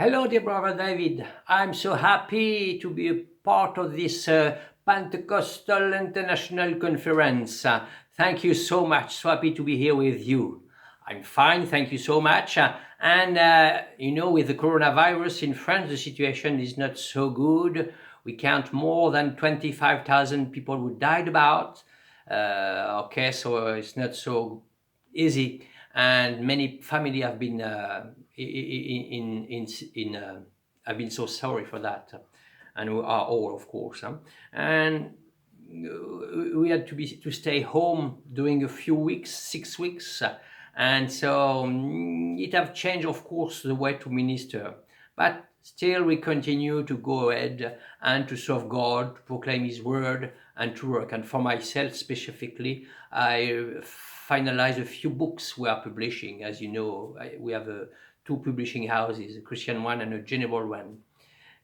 Hello, dear brother David. I'm so happy to be a part of this Pentecostal International Conference. Thank you so much. So happy to be here with you. I'm fine, thank you so much. With the coronavirus in France, the situation is not so good. We count more than 25,000 people who died about. So it's not so easy, and many family have been I've been so sorry for that, and we are all, of course. And we had to stay home during a few weeks, 6 weeks, and so it have changed, of course, the way to minister. But still, we continue to go ahead and to serve God, to proclaim His word, and to work. And for myself specifically, I finalized a few books we are publishing. As you know, we have two publishing houses, a Christian one and a general one.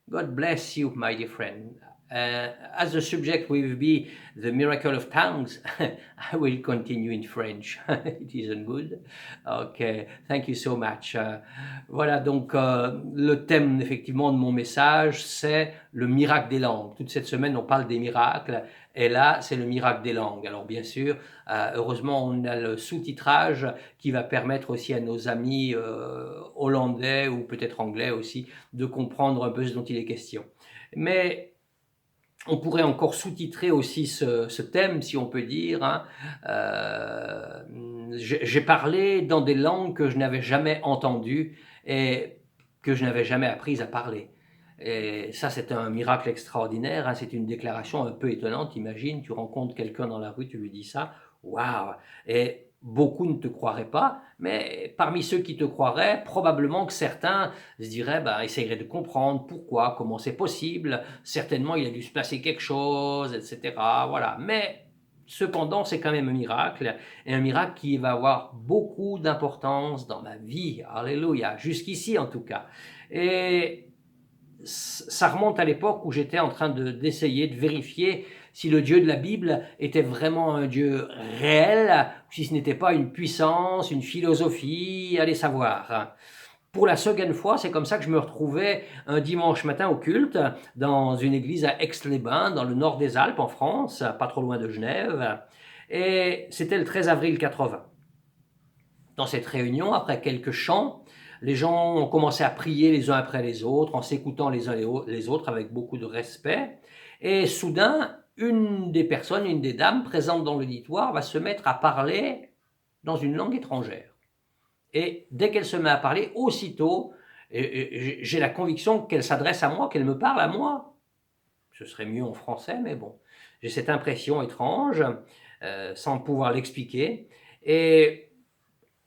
God bless you, my dear friend. As the subject will be the miracle of tongues, I will continue in French. It isn't good. Ok, thank you so much. Voilà, donc le thème effectivement de mon message, c'est le miracle des langues. Toute cette semaine, on parle des miracles, et là, c'est le miracle des langues. Alors bien sûr, heureusement, on a le sous-titrage qui va permettre aussi à nos amis hollandais ou peut-être anglais aussi de comprendre un peu ce dont il est question. Mais on pourrait encore sous-titrer aussi ce thème, si on peut dire. J'ai parlé dans des langues que je n'avais jamais entendues et que je n'avais jamais apprises à parler. Et ça, c'est un miracle extraordinaire. C'est une déclaration un peu étonnante. Imagine, tu rencontres quelqu'un dans la rue, tu lui dis ça. Waouh! Et beaucoup ne te croiraient pas, mais parmi ceux qui te croiraient, probablement que certains se diraient, essaieraient de comprendre pourquoi, comment c'est possible, certainement il a dû se passer quelque chose, etc. Voilà. Mais cependant, c'est quand même un miracle, et un miracle qui va avoir beaucoup d'importance dans ma vie. Alléluia, jusqu'ici en tout cas. Et ça remonte à l'époque où j'étais en train d'essayer de vérifier si le Dieu de la Bible était vraiment un Dieu réel, ou si ce n'était pas une puissance, une philosophie, allez savoir. Pour la seconde fois, c'est comme ça que je me retrouvais un dimanche matin au culte dans une église à Aix-les-Bains, dans le nord des Alpes, en France, pas trop loin de Genève, et c'était le 13 avril 80. Dans cette réunion, après quelques chants, les gens ont commencé à prier les uns après les autres, en s'écoutant les uns les autres avec beaucoup de respect. Et soudain, une des personnes, une des dames présentes dans l'auditoire va se mettre à parler dans une langue étrangère. Et dès qu'elle se met à parler, aussitôt, j'ai la conviction qu'elle s'adresse à moi, qu'elle me parle à moi. Ce serait mieux en français, mais bon. J'ai cette impression étrange, sans pouvoir l'expliquer. Et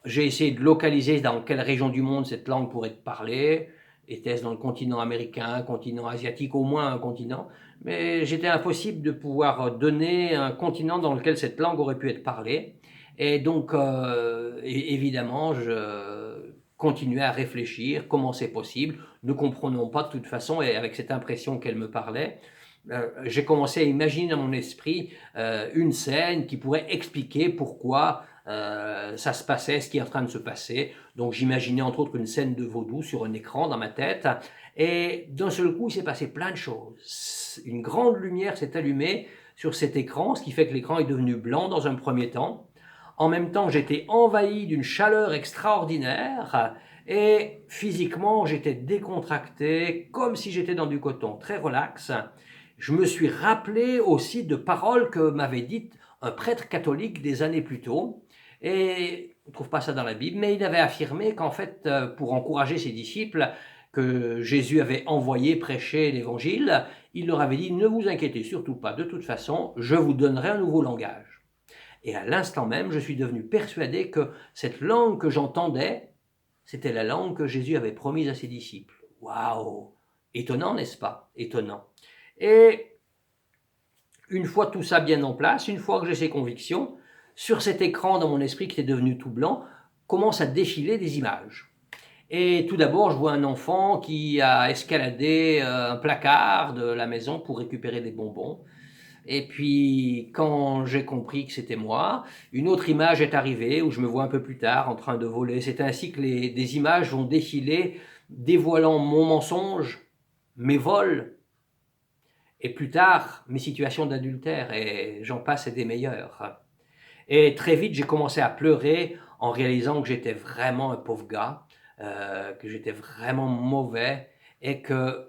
j'ai essayé de localiser dans quelle région du monde cette langue pourrait être parlée. Était-ce dans le continent américain, continent asiatique, au moins un continent? Mais j'étais impossible de pouvoir donner un continent dans lequel cette langue aurait pu être parlée. Et donc, évidemment, je continuais à réfléchir, comment c'est possible, ne comprenons pas de toute façon, et avec cette impression qu'elle me parlait, j'ai commencé à imaginer dans mon esprit une scène qui pourrait expliquer pourquoi ça se passait, ce qui est en train de se passer. Donc j'imaginais entre autres une scène de vaudou sur un écran dans ma tête, et d'un seul coup il s'est passé plein de choses. Une grande lumière s'est allumée sur cet écran, ce qui fait que l'écran est devenu blanc dans un premier temps. En même temps, j'étais envahi d'une chaleur extraordinaire, et physiquement j'étais décontracté, comme si j'étais dans du coton, très relax. Je me suis rappelé aussi de paroles que m'avait dites un prêtre catholique des années plus tôt, et on ne trouve pas ça dans la Bible, mais il avait affirmé qu'en fait, pour encourager ses disciples que Jésus avait envoyé prêcher l'évangile, il leur avait dit « Ne vous inquiétez surtout pas, de toute façon, je vous donnerai un nouveau langage ». Et à l'instant même, je suis devenu persuadé que cette langue que j'entendais, c'était la langue que Jésus avait promise à ses disciples. Waouh! Étonnant, n'est-ce pas? Étonnant. Et une fois tout ça bien en place, une fois que j'ai ces convictions, sur cet écran dans mon esprit qui est devenu tout blanc, commencent à défiler des images. Et tout d'abord, je vois un enfant qui a escaladé un placard de la maison pour récupérer des bonbons. Et puis, quand j'ai compris que c'était moi, une autre image est arrivée où je me vois un peu plus tard en train de voler. C'est ainsi que des images vont défiler dévoilant mon mensonge, mes vols, et plus tard mes situations d'adultère, et j'en passe et des meilleures. Et très vite, j'ai commencé à pleurer en réalisant que j'étais vraiment un pauvre gars, que j'étais vraiment mauvais et que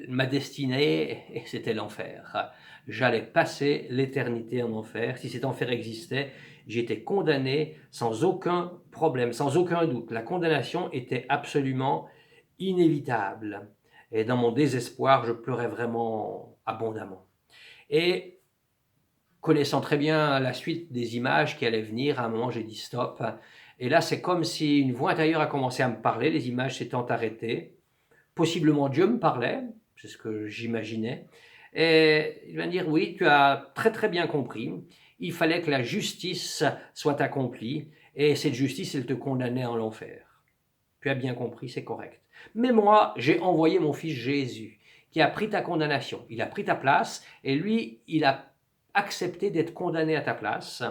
ma destinée, c'était l'enfer. J'allais passer l'éternité en enfer. Si cet enfer existait, j'étais condamné sans aucun problème, sans aucun doute. La condamnation était absolument inévitable. Et dans mon désespoir, je pleurais vraiment abondamment. Et connaissant très bien la suite des images qui allaient venir, à un moment j'ai dit stop. Et là, c'est comme si une voix intérieure a commencé à me parler, les images s'étant arrêtées. Possiblement Dieu me parlait, c'est ce que j'imaginais. Et il va me dire, oui, tu as très très bien compris, il fallait que la justice soit accomplie, et cette justice, elle te condamnait en l'enfer. Tu as bien compris, c'est correct. Mais moi, j'ai envoyé mon fils Jésus, qui a pris ta condamnation, il a pris ta place, et lui, il a accepté d'être condamné à ta place.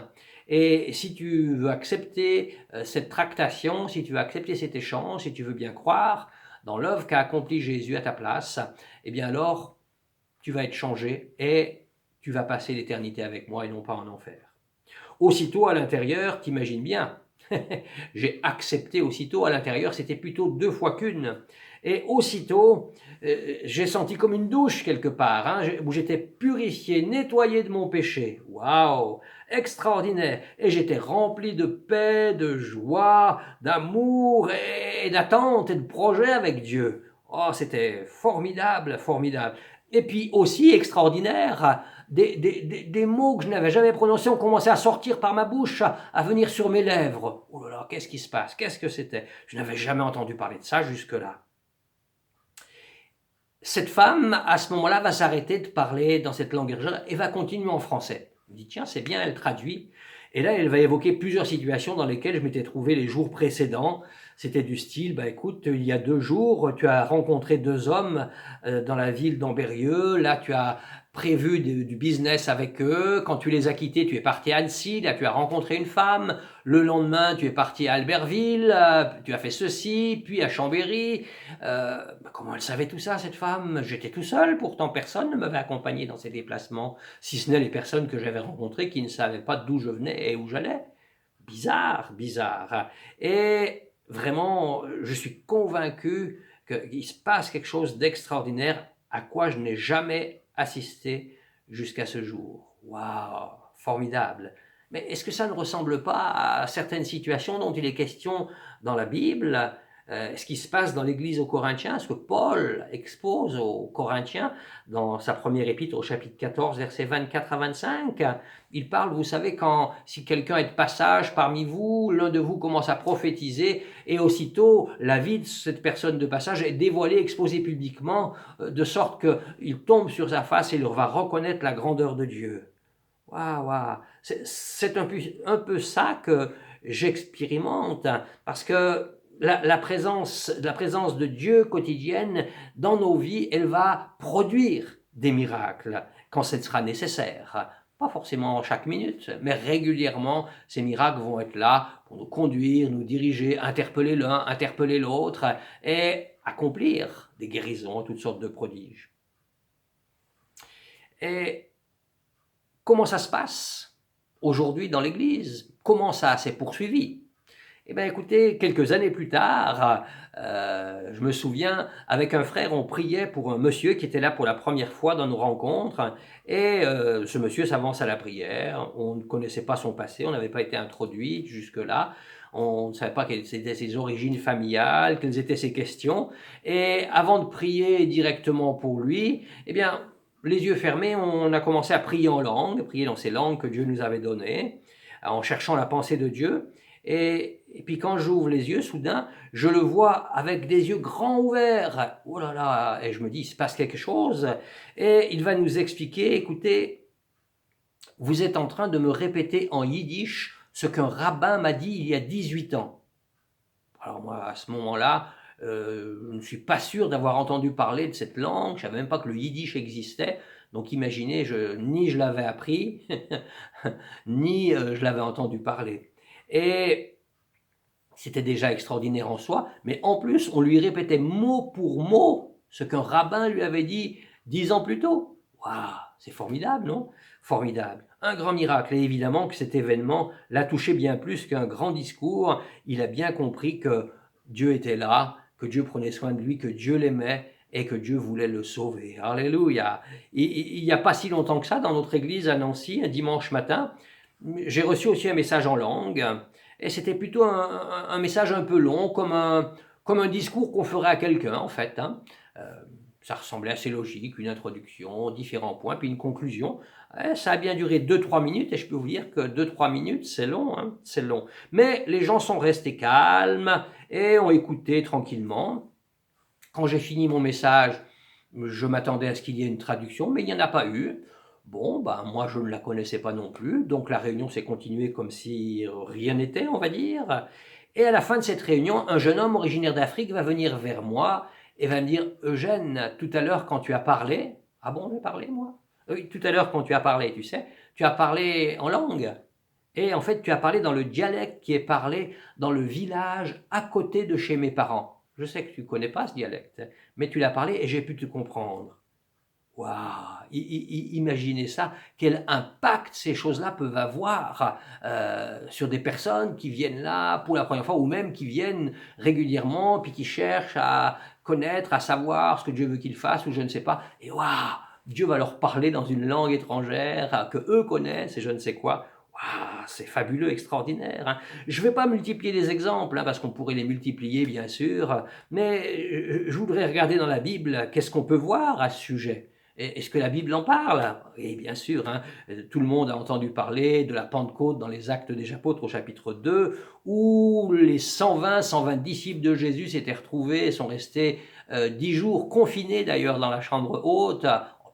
Et si tu veux accepter cette tractation, si tu veux accepter cet échange, si tu veux bien croire dans l'œuvre qu'a accompli Jésus à ta place, eh bien alors, tu vas être changé et tu vas passer l'éternité avec moi et non pas en enfer. Aussitôt à l'intérieur, t'imagines bien, j'ai accepté aussitôt à l'intérieur, c'était plutôt 2 fois qu'une. Et aussitôt, j'ai senti comme une douche quelque part, hein, où j'étais purifié, nettoyé de mon péché. Waouh, extraordinaire. Et j'étais rempli de paix, de joie, d'amour et d'attente et de projet avec Dieu. Oh, c'était formidable, formidable. Et puis aussi extraordinaire, des mots que je n'avais jamais prononcés ont commencé à sortir par ma bouche, à venir sur mes lèvres. Oh là là, qu'est-ce qui se passe? Qu'est-ce que c'était? Je n'avais jamais entendu parler de ça jusque-là. Cette femme, à ce moment-là, va s'arrêter de parler dans cette langue et va continuer en français. Je me dis, tiens, c'est bien, elle traduit. Et là, elle va évoquer plusieurs situations dans lesquelles je m'étais trouvé les jours précédents. C'était du style, bah écoute, il y a 2 jours, tu as rencontré 2 hommes dans la ville d'Ambérieux. Là, tu as prévu du business avec eux. Quand tu les as quittés, tu es parti à Annecy. Là, tu as rencontré une femme. Le lendemain, tu es parti à Albertville. Tu as fait ceci, puis à Chambéry. Comment elle savait tout ça, cette femme? J'étais tout seul, pourtant personne ne m'avait accompagné dans ces déplacements, si ce n'est les personnes que j'avais rencontrées qui ne savaient pas d'où je venais et où j'allais. Bizarre, bizarre. Et vraiment, je suis convaincu qu'il se passe quelque chose d'extraordinaire à quoi je n'ai jamais assisté jusqu'à ce jour. Waouh, formidable. Mais est-ce que ça ne ressemble pas à certaines situations dont il est question dans la Bible? Ce qui se passe dans l'Église aux Corinthiens, ce que Paul expose aux Corinthiens dans sa première épître au chapitre 14, versets 24 à 25. Il parle, vous savez, quand si quelqu'un est de passage parmi vous, l'un de vous commence à prophétiser, et aussitôt la vie de cette personne de passage est dévoilée, exposée publiquement, de sorte qu'il tombe sur sa face et il va reconnaître la grandeur de Dieu. Waouh, waouh. C'est un peu ça que j'expérimente, parce que la présence de Dieu quotidienne dans nos vies, elle va produire des miracles quand ce sera nécessaire. Pas forcément chaque minute, mais régulièrement, ces miracles vont être là pour nous conduire, nous diriger, interpeller l'un, interpeller l'autre et accomplir des guérisons, toutes sortes de prodiges. Et comment ça se passe aujourd'hui dans l'Église? Comment ça s'est poursuivi? Eh bien, écoutez, quelques années plus tard, je me souviens, avec un frère, on priait pour un monsieur qui était là pour la première fois dans nos rencontres. Et ce monsieur s'avance à la prière. On ne connaissait pas son passé, on n'avait pas été introduit jusque-là. On ne savait pas quelles étaient ses origines familiales, quelles étaient ses questions. Et avant de prier directement pour lui, eh bien, les yeux fermés, on a commencé à prier en langue, prier dans ces langues que Dieu nous avait données, en cherchant la pensée de Dieu. Et puis quand j'ouvre les yeux, soudain, je le vois avec des yeux grands ouverts. Oh là là, et je me dis, il se passe quelque chose. Et il va nous expliquer, écoutez, vous êtes en train de me répéter en yiddish ce qu'un rabbin m'a dit il y a 18 ans. Alors moi, à ce moment-là, je ne suis pas sûr d'avoir entendu parler de cette langue, je ne savais même pas que le yiddish existait. Donc imaginez, ni je l'avais appris, ni je l'avais entendu parler. Et C'était déjà extraordinaire en soi, mais en plus, on lui répétait mot pour mot ce qu'un rabbin lui avait dit 10 ans plus tôt. Waouh, c'est formidable, non? Formidable. Un grand miracle. Et évidemment que cet événement l'a touché bien plus qu'un grand discours. Il a bien compris que Dieu était là, que Dieu prenait soin de lui, que Dieu l'aimait et que Dieu voulait le sauver. Alléluia. Il n'y a pas si longtemps que ça, dans notre église à Nancy, un dimanche matin, j'ai reçu aussi un message en langue. Et c'était plutôt un message un peu long, comme un discours qu'on ferait à quelqu'un, en fait. Hein. Ça ressemblait assez logique, une introduction, différents points, puis une conclusion. Ça a bien duré 2-3 minutes, et je peux vous dire que 2-3 minutes, c'est long, hein, c'est long. Mais les gens sont restés calmes et ont écouté tranquillement. Quand j'ai fini mon message, je m'attendais à ce qu'il y ait une traduction, mais il n'y en a pas eu. Bon, ben, moi je ne la connaissais pas non plus, donc la réunion s'est continuée comme si rien n'était, on va dire. Et à la fin de cette réunion, un jeune homme originaire d'Afrique va venir vers moi et va me dire, Eugène, tout à l'heure quand tu as parlé, ah bon, j'ai parlé moi? Oui, tout à l'heure quand tu as parlé, tu sais, tu as parlé en langue. Et en fait, tu as parlé dans le dialecte qui est parlé dans le village à côté de chez mes parents. Je sais que tu ne connais pas ce dialecte, mais tu l'as parlé et j'ai pu te comprendre. Waouh! Imaginez ça, quel impact ces choses-là peuvent avoir sur des personnes qui viennent là pour la première fois ou même qui viennent régulièrement puis qui cherchent à connaître, à savoir ce que Dieu veut qu'ils fassent ou je ne sais pas. Et waouh! Dieu va leur parler dans une langue étrangère que eux connaissent et je ne sais quoi. Waouh, c'est fabuleux, extraordinaire. Hein. Je ne vais pas multiplier les exemples, hein, parce qu'on pourrait les multiplier, bien sûr, mais je voudrais regarder dans la Bible qu'est-ce qu'on peut voir à ce sujet. Est-ce que la Bible en parle? Et bien sûr, hein, tout le monde a entendu parler de la Pentecôte dans les Actes des Apôtres au chapitre 2, où les 120 disciples de Jésus s'étaient retrouvés et sont restés 10 jours confinés d'ailleurs dans la chambre haute.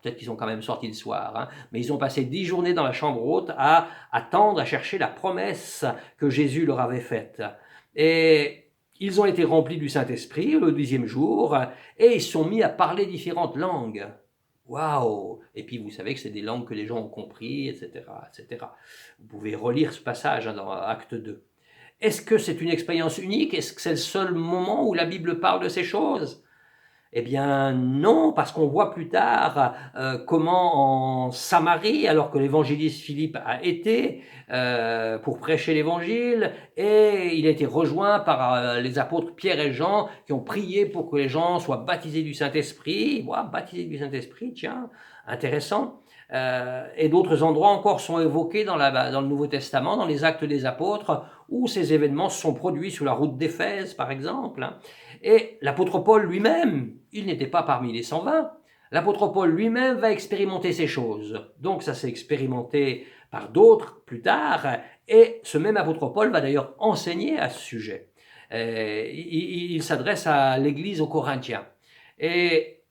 Peut-être qu'ils sont quand même sortis le soir, hein, mais ils ont passé 10 journées dans la chambre haute à attendre, à chercher la promesse que Jésus leur avait faite. Et ils ont été remplis du Saint-Esprit le 10e jour et ils sont mis à parler différentes langues. Waouh! Et puis vous savez que c'est des langues que les gens ont compris, etc., etc. Vous pouvez relire ce passage hein, dans Acte 2. Est-ce que c'est une expérience unique? Est-ce que c'est le seul moment où la Bible parle de ces choses? Eh bien non, parce qu'on voit plus tard comment en Samarie, alors que l'évangéliste Philippe a été pour prêcher l'évangile, et il a été rejoint par les apôtres Pierre et Jean qui ont prié pour que les gens soient baptisés du Saint-Esprit. Wow, baptisés du Saint-Esprit, tiens, intéressant. Et d'autres endroits encore sont évoqués dans le Nouveau Testament, dans les Actes des Apôtres, où ces événements se sont produits sur la route d'Éphèse, par exemple. Hein. Et l'apôtre Paul lui-même, il n'était pas parmi les 120. L'apôtre Paul lui-même va expérimenter ces choses. Donc ça s'est expérimenté par d'autres plus tard. Et ce même apôtre Paul va d'ailleurs enseigner à ce sujet. Il s'adresse à l'église aux Corinthiens. Et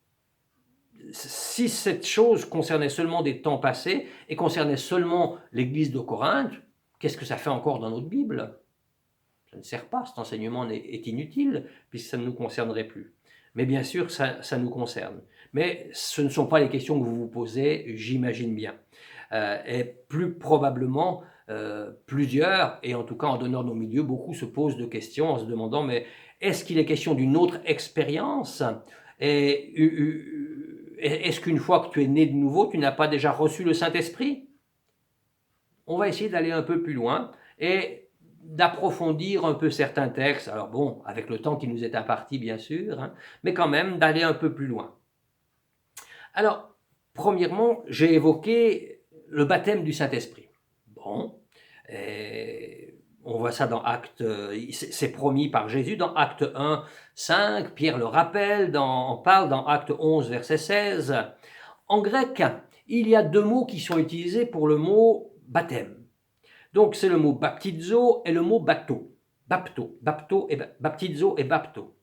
si cette chose concernait seulement des temps passés et concernait seulement l'église de Corinthe, qu'est-ce que ça fait encore dans notre Bible? Ça ne sert pas, cet enseignement est inutile, puisque ça ne nous concernerait plus. Mais bien sûr, ça nous concerne. Mais ce ne sont pas les questions que vous vous posez, j'imagine bien. Et plus probablement, plusieurs, et en tout cas en donnant nos milieux, beaucoup se posent de questions en se demandant, mais est-ce qu'il est question d'une autre expérience? Et est-ce qu'une fois que tu es né de nouveau, tu n'as pas déjà reçu le Saint-Esprit? On va essayer d'aller un peu plus loin et d'approfondir un peu certains textes. Alors bon, avec le temps qui nous est imparti, bien sûr, hein, mais quand même d'aller un peu plus loin. Alors, premièrement, j'ai évoqué le baptême du Saint-Esprit. Bon, on voit ça dans Actes, c'est promis par Jésus dans Acte 1, 5, Pierre le rappelle, on parle dans Acte 11, verset 16. En grec, il y a deux mots qui sont utilisés pour le mot baptême. Donc c'est le mot baptizo et le mot bapto. Bapto et baptizo et bapto.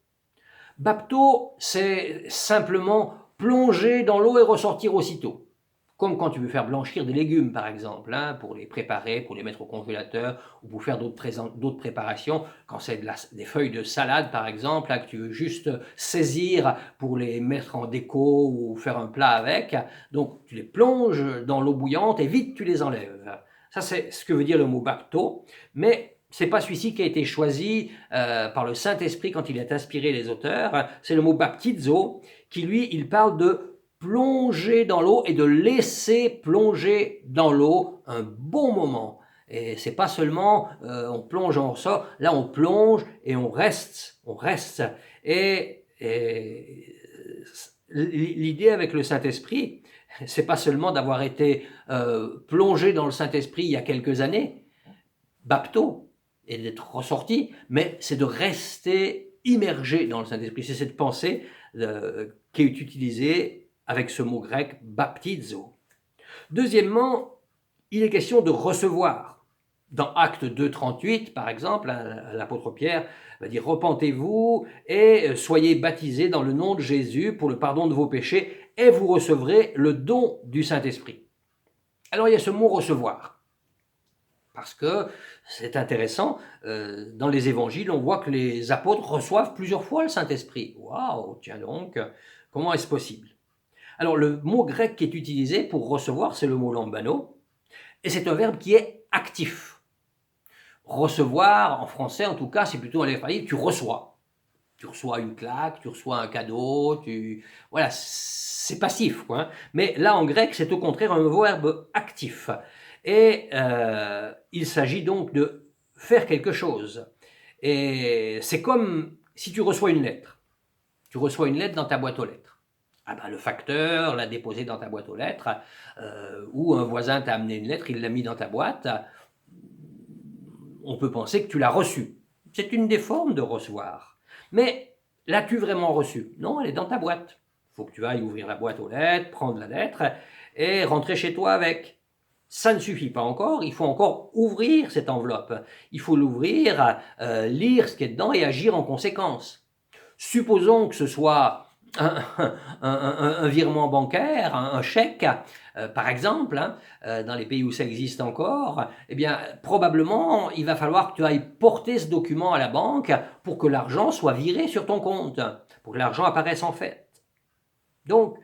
Bapto, c'est simplement plonger dans l'eau et ressortir aussitôt. Comme quand tu veux faire blanchir des légumes, par exemple, hein, pour les préparer, pour les mettre au congélateur, ou pour faire d'autres préparations. Quand c'est des feuilles de salade, par exemple, hein, que tu veux juste saisir pour les mettre en déco ou faire un plat avec. Donc, tu les plonges dans l'eau bouillante et vite tu les enlèves. Ça, c'est ce que veut dire le mot bapto. Mais c'est pas celui-ci qui a été choisi par le Saint-Esprit quand il a inspiré les auteurs. C'est le mot baptizo qui, lui, il parle de plonger dans l'eau et de laisser plonger dans l'eau un bon moment. Et c'est pas seulement on plonge, on ressort. Là, on plonge et on reste, on reste. Et l'idée avec le Saint-Esprit, c'est pas seulement d'avoir été plongé dans le Saint-Esprit il y a quelques années, bapto, et d'être ressorti, mais c'est de rester immergé dans le Saint-Esprit. C'est cette pensée qui est utilisée avec ce mot grec baptizo. Deuxièmement, il est question de recevoir. Dans Actes 2, 38, par exemple, l'apôtre Pierre va dire « Repentez-vous et soyez baptisés dans le nom de Jésus pour le pardon de vos péchés et vous recevrez le don du Saint-Esprit. » Alors il y a ce mot « recevoir ». Parce que c'est intéressant, dans les évangiles, on voit que les apôtres reçoivent plusieurs fois le Saint-Esprit. Waouh, tiens donc, comment est-ce possible? Alors le mot grec qui est utilisé pour recevoir, c'est le mot lambano, et c'est un verbe qui est actif. Recevoir, en français en tout cas, c'est plutôt tu reçois. Tu reçois une claque, tu reçois un cadeau, voilà, c'est passif, quoi. Mais là, en grec, c'est au contraire un verbe actif. Et il s'agit donc de faire quelque chose. Et c'est comme si tu reçois une lettre. Tu reçois une lettre dans ta boîte aux lettres. Ah ben, le facteur l'a déposée dans ta boîte aux lettres, ou un voisin t'a amené une lettre, il l'a mis dans ta boîte. On peut penser que tu l'as reçue. C'est une des formes de recevoir. Mais l'as-tu vraiment reçue? Non, elle est dans ta boîte. Il faut que tu ailles ouvrir la boîte aux lettres, prendre la lettre et rentrer chez toi avec. Ça ne suffit pas encore, il faut encore ouvrir cette enveloppe. Il faut l'ouvrir, lire ce qui est dedans et agir en conséquence. Supposons que ce soit un virement bancaire, un chèque, par exemple, dans les pays où ça existe encore, eh bien, probablement, il va falloir que tu ailles porter ce document à la banque pour que l'argent soit viré sur ton compte, pour que l'argent apparaisse en fait. Donc,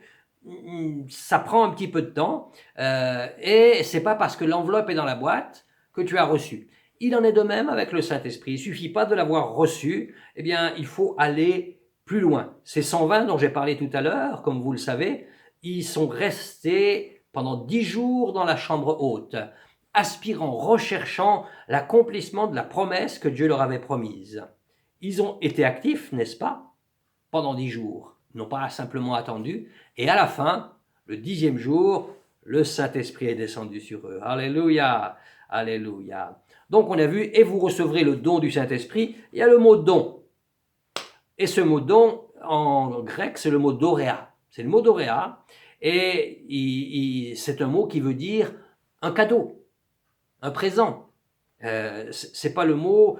ça prend un petit peu de temps, et c'est pas parce que l'enveloppe est dans la boîte que tu as reçu. Il en est de même avec le Saint-Esprit. Il suffit pas de l'avoir reçu, eh bien, il faut aller plus loin. Ces 120 dont j'ai parlé tout à l'heure, comme vous le savez, ils sont restés pendant 10 jours dans la chambre haute, aspirant, recherchant l'accomplissement de la promesse que Dieu leur avait promise. Ils ont été actifs, n'est-ce pas, pendant 10 jours. Ils n'ont pas simplement attendu. Et à la fin, le 10e jour, le Saint-Esprit est descendu sur eux. Alléluia, alléluia. Donc on a vu, et vous recevrez le don du Saint-Esprit. Il y a le mot don. Et ce mot don, en grec, c'est le mot doréa. C'est le mot doréa. Et c'est un mot qui veut dire un cadeau, un présent. C'est pas le mot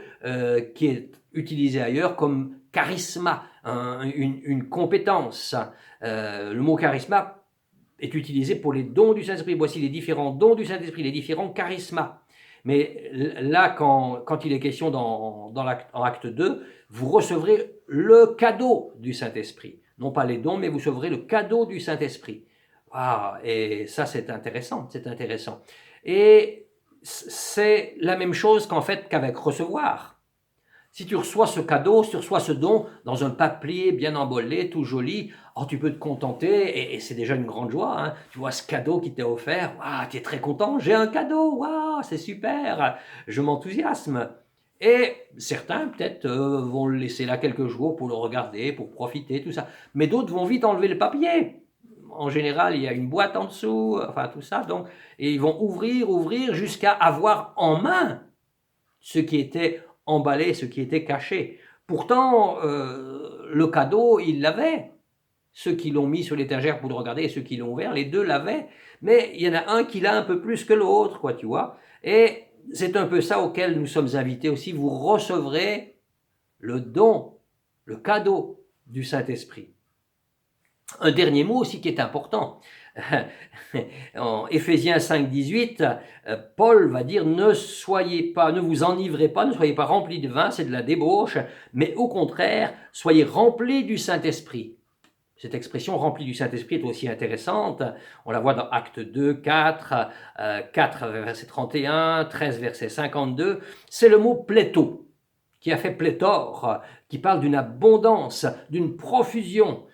qui est utilisé ailleurs comme charisma, une compétence. Le mot charisma est utilisé pour les dons du Saint-Esprit. Voici les différents dons du Saint-Esprit, les différents charismas. Mais là, quand il est question en acte 2, vous recevrez le cadeau du Saint-Esprit. Non pas les dons, mais vous recevrez le cadeau du Saint-Esprit. Ah, et ça, c'est intéressant, c'est intéressant. Et c'est la même chose qu'avec recevoir. Si tu reçois ce cadeau, si tu reçois ce don dans un papier bien emballé, tout joli, oh, tu peux te contenter, et c'est déjà une grande joie. Hein. Tu vois ce cadeau qui t'est offert, wow, tu es très content, j'ai un cadeau, wow, c'est super, je m'enthousiasme. Et certains, peut-être, vont le laisser là quelques jours pour le regarder, pour profiter, tout ça. Mais d'autres vont vite enlever le papier. En général, il y a une boîte en dessous, enfin tout ça, donc, et ils vont ouvrir jusqu'à avoir en main ce qui était emballé, ce qui était caché. Pourtant, le cadeau, ils l'avaient. Ceux qui l'ont mis sur l'étagère pour le regarder et ceux qui l'ont ouvert, les deux l'avaient. Mais il y en a un qui l'a un peu plus que l'autre, quoi, tu vois. Et c'est un peu ça auquel nous sommes invités aussi. Vous recevrez le don, le cadeau du Saint-Esprit. Un dernier mot aussi qui est important. En Éphésiens 5, 18, Paul va dire ne vous enivrez pas, ne soyez pas remplis de vin, c'est de la débauche, mais au contraire, soyez remplis du Saint-Esprit. Cette expression remplie du Saint-Esprit est aussi intéressante. On la voit dans Actes 2, 4, 4 verset 31, 13 verset 52. C'est le mot pléto qui a fait pléthore, qui parle d'une abondance, d'une profusion.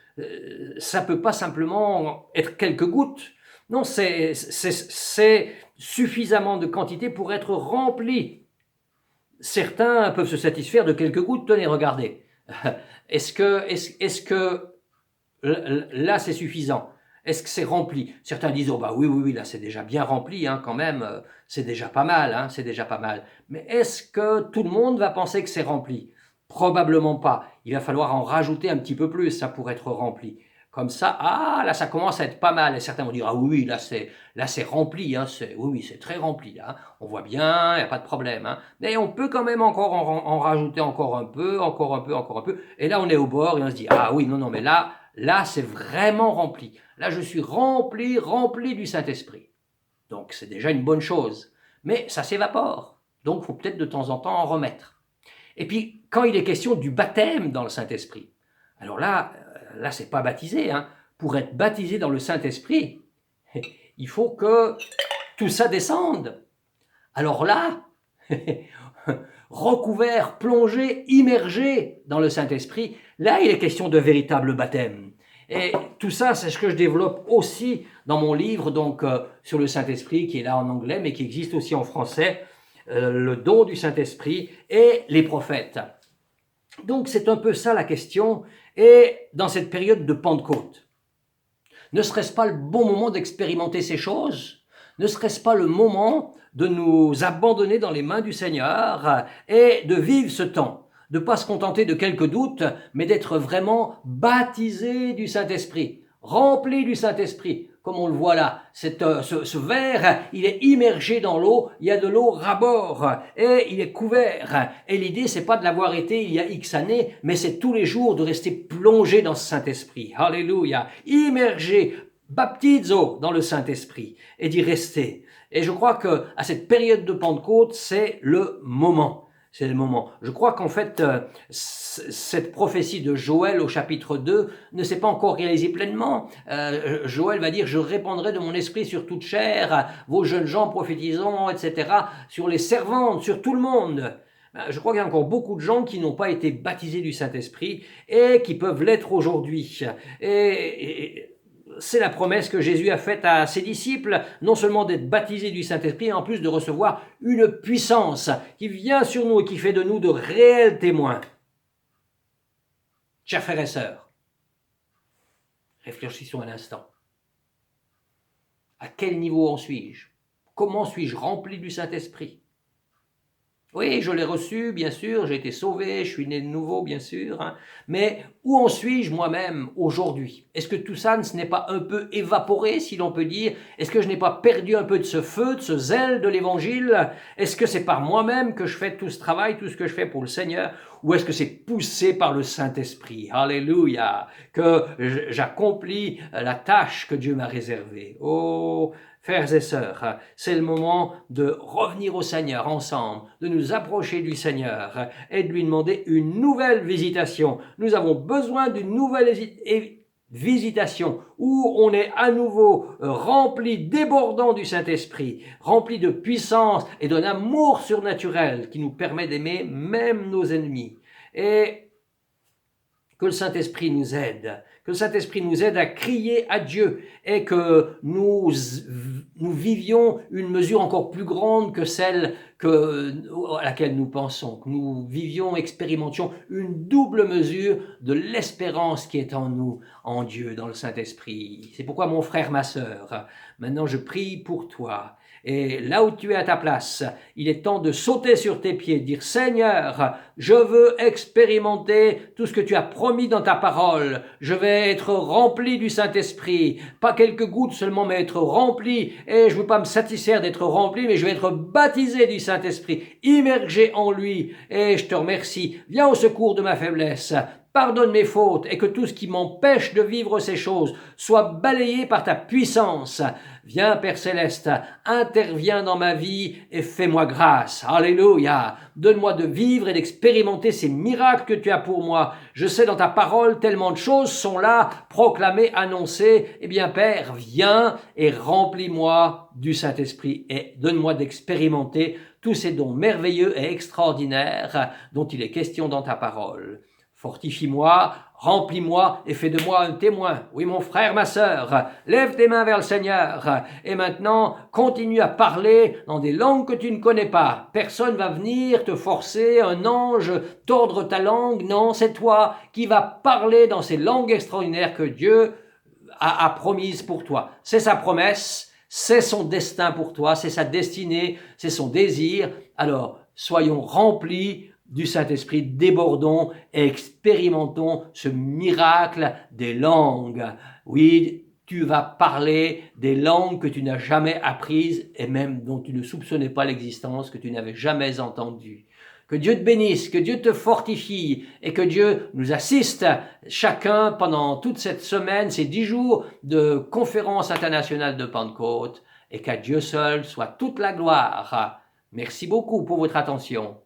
Ça ne peut pas simplement être quelques gouttes. Non, c'est suffisamment de quantité pour être rempli. Certains peuvent se satisfaire de quelques gouttes. Tenez, regardez. Est-ce que là, c'est suffisant? Est-ce que c'est rempli? Certains disent, oh bah oui, là c'est déjà bien rempli, hein, quand même, c'est déjà pas mal, hein, c'est déjà pas mal. Mais est-ce que tout le monde va penser que c'est rempli? Probablement pas. Il va falloir en rajouter un petit peu plus, ça, pour être rempli. Comme ça, là ça commence à être pas mal. Et certains vont dire, ah oui, là c'est rempli, hein, oui, c'est très rempli, là, hein. On voit bien, il n'y a pas de problème, hein. Mais on peut quand même encore en rajouter encore un peu, encore un peu, encore un peu. Et là on est au bord et on se dit, ah oui, non, mais là c'est vraiment rempli. Là je suis rempli du Saint-Esprit. Donc c'est déjà une bonne chose. Mais ça s'évapore. Donc il faut peut-être de temps en temps en remettre. Et puis quand il est question du baptême dans le Saint-Esprit, alors là c'est pas baptisé, hein. Pour être baptisé dans le Saint-Esprit, il faut que tout ça descende. Alors là, recouvert, plongé, immergé dans le Saint-Esprit, là il est question de véritable baptême. Et tout ça, c'est ce que je développe aussi dans mon livre donc sur le Saint-Esprit, qui est là en anglais, mais qui existe aussi en français, le don du Saint-Esprit et les prophètes. Donc c'est un peu ça la question. Et dans cette période de Pentecôte, ne serait-ce pas le bon moment d'expérimenter ces choses? Ne serait-ce pas le moment de nous abandonner dans les mains du Seigneur et de vivre ce temps? De ne pas se contenter de quelques doutes, mais d'être vraiment baptisé du Saint-Esprit, rempli du Saint-Esprit. Comme on le voit là, ce verre, il est immergé dans l'eau, il y a de l'eau ras-bord et il est couvert. Et l'idée, c'est pas de l'avoir été il y a X années, mais c'est tous les jours de rester plongé dans ce Saint-Esprit. Alléluia, immergé, baptizo dans le Saint-Esprit et d'y rester. Et je crois que à cette période de Pentecôte, c'est le moment. C'est le moment. Je crois qu'en fait, cette prophétie de Joël au chapitre 2 ne s'est pas encore réalisée pleinement. Joël va dire, je répandrai de mon esprit sur toute chair, vos jeunes gens prophétisons, etc., sur les servantes, sur tout le monde. Je crois qu'il y a encore beaucoup de gens qui n'ont pas été baptisés du Saint-Esprit et qui peuvent l'être aujourd'hui. Et c'est la promesse que Jésus a faite à ses disciples, non seulement d'être baptisés du Saint-Esprit, mais en plus de recevoir une puissance qui vient sur nous et qui fait de nous de réels témoins. Chers frères et sœurs, réfléchissons un instant. À quel niveau en suis-je? Comment suis-je rempli du Saint-Esprit? Oui, je l'ai reçu, bien sûr, j'ai été sauvé, je suis né de nouveau, bien sûr, hein. Mais où en suis-je moi-même aujourd'hui? Est-ce que tout ça ne n'est pas un peu évaporé, si l'on peut dire? Est-ce que je n'ai pas perdu un peu de ce feu, de ce zèle de l'Évangile? Est-ce que c'est par moi-même que je fais tout ce travail, tout ce que je fais pour le Seigneur? Ou est-ce que c'est poussé par le Saint-Esprit? Alléluia! Que j'accomplis la tâche que Dieu m'a réservée. Oh! Frères et sœurs, c'est le moment de revenir au Seigneur ensemble, de nous approcher du Seigneur et de lui demander une nouvelle visitation. Nous avons besoin d'une nouvelle visitation où on est à nouveau rempli, débordant du Saint-Esprit, rempli de puissance et d'un amour surnaturel qui nous permet d'aimer même nos ennemis. Et que le Saint-Esprit nous aide. Que le Saint-Esprit nous aide à crier à Dieu et que nous vivions une mesure encore plus grande que celle à laquelle nous pensons. Que nous vivions, expérimentions une double mesure de l'espérance qui est en nous, en Dieu, dans le Saint-Esprit. C'est pourquoi, mon frère, ma sœur, maintenant je prie pour toi. Et là où tu es à ta place, il est temps de sauter sur tes pieds, de dire « Seigneur, je veux expérimenter tout ce que tu as promis dans ta parole. Je vais être rempli du Saint-Esprit, pas quelques gouttes seulement, mais être rempli. Et je ne veux pas me satisfaire d'être rempli, mais je vais être baptisé du Saint-Esprit, immergé en lui. Et je te remercie. Viens au secours de ma faiblesse. pardonne mes fautes et que tout ce qui m'empêche de vivre ces choses soit balayé par ta puissance. Viens, Père Céleste, interviens dans ma vie et fais-moi grâce. Alléluia. Donne-moi de vivre et d'expérimenter ces miracles que tu as pour moi. Je sais dans ta parole, tellement de choses sont là, proclamées, annoncées. Eh bien, Père, viens et remplis-moi du Saint-Esprit et donne-moi d'expérimenter tous ces dons merveilleux et extraordinaires dont il est question dans ta parole. Fortifie-moi, remplis-moi et fais de moi un témoin. Oui, mon frère, ma sœur, lève tes mains vers le Seigneur et maintenant continue à parler dans des langues que tu ne connais pas. Personne va venir te forcer, un ange tordre ta langue. Non, c'est toi qui vas parler dans ces langues extraordinaires que Dieu a promises pour toi. C'est sa promesse, c'est son destin pour toi, c'est sa destinée, c'est son désir. Alors, soyons remplis du Saint-Esprit, débordons et expérimentons ce miracle des langues. Oui, tu vas parler des langues que tu n'as jamais apprises et même dont tu ne soupçonnais pas l'existence, que tu n'avais jamais entendues. Que Dieu te bénisse, que Dieu te fortifie et que Dieu nous assiste chacun pendant toute cette semaine, ces 10 jours de conférence internationale de Pentecôte et qu'à Dieu seul soit toute la gloire. Merci beaucoup pour votre attention.